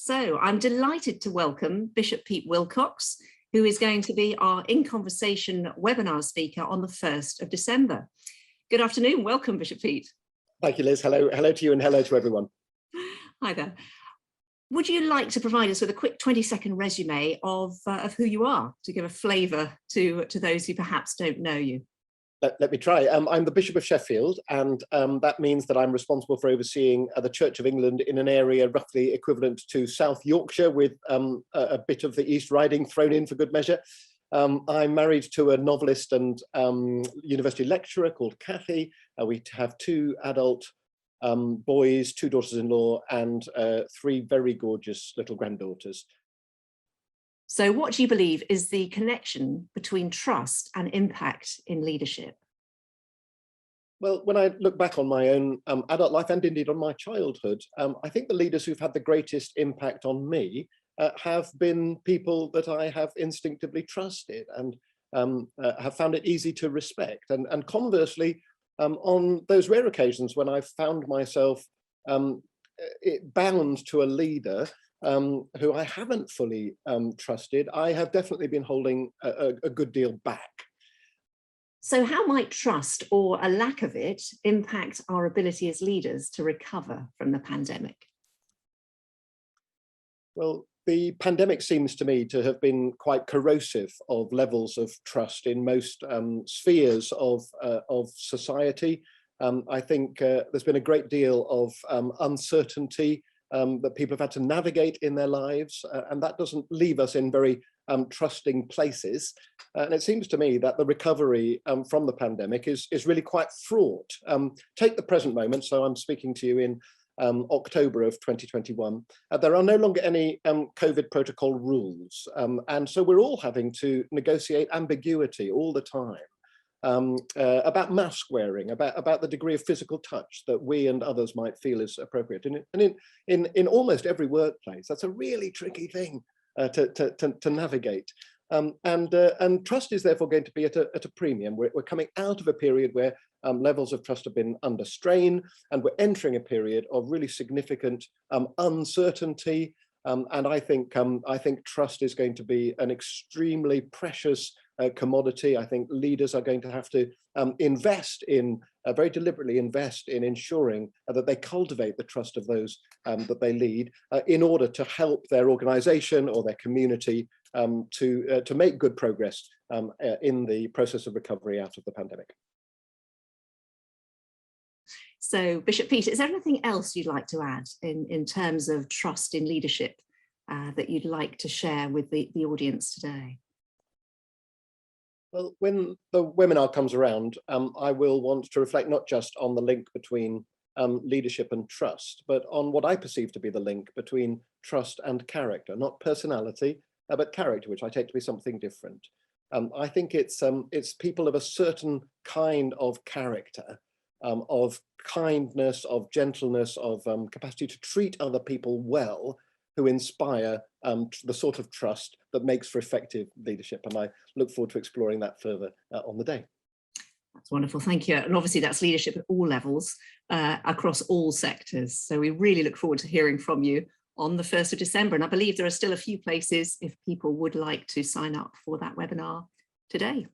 So I'm delighted to welcome Bishop Pete Wilcox, who is going to be our In Conversation webinar speaker on the 1st of December. Good afternoon. Welcome, Bishop Pete. Thank you, Liz. Hello to you and hello to everyone. Hi there. Would you like to provide us with a quick 20-second resume of who you are, to give a flavour to those who perhaps don't know you? Let me try. I'm the Bishop of Sheffield, and that means that I'm responsible for overseeing the Church of England in an area roughly equivalent to South Yorkshire, with a bit of the East Riding thrown in for good measure. I'm married to a novelist and university lecturer called Kathy. We have 2 adult boys, 2 daughters-in-law, and 3 very gorgeous little granddaughters. So what do you believe is the connection between trust and impact in leadership? Well, when I look back on my own adult life and indeed on my childhood, I think the leaders who've had the greatest impact on me have been people that I have instinctively trusted and have found it easy to respect. And conversely, on those rare occasions when I've found myself bound to a leader who I haven't fully trusted, I have definitely been holding a good deal back. So how might trust, or a lack of it, impact our ability as leaders to recover from the pandemic? Well, the pandemic seems to me to have been quite corrosive of levels of trust in most spheres of society. I think there's been a great deal of uncertainty that people have had to navigate in their lives, and that doesn't leave us in very trusting places. And it seems to me that the recovery from the pandemic is really quite fraught. Take the present moment, so I'm speaking to you in October of 2021. There are no longer any COVID protocol rules, and so we're all having to negotiate ambiguity all the time. About mask wearing, about the degree of physical touch that we and others might feel is appropriate. And in almost every workplace, that's a really tricky thing to navigate. And trust is therefore going to be at a premium. We're coming out of a period where levels of trust have been under strain, and we're entering a period of really significant uncertainty. And I think trust is going to be an extremely precious commodity. I think leaders are going to have to very deliberately invest in ensuring that they cultivate the trust of those that they lead in order to help their organization or their community to make good progress in the process of recovery out of the pandemic. So, Bishop Pete, is there anything else you'd like to add in terms of trust in leadership that you'd like to share with the audience today? Well, when the webinar comes around, I will want to reflect not just on the link between leadership and trust, but on what I perceive to be the link between trust and character, not personality, but character, which I take to be something different. I think it's people of a certain kind of character, of kindness, of gentleness, of capacity to treat other people well, who inspire the sort of trust that makes for effective leadership. And I look forward to exploring that further on the day. That's wonderful, thank you. And obviously that's leadership at all levels, across all sectors. So we really look forward to hearing from you on the 1st of December. And I believe there are still a few places if people would like to sign up for that webinar today.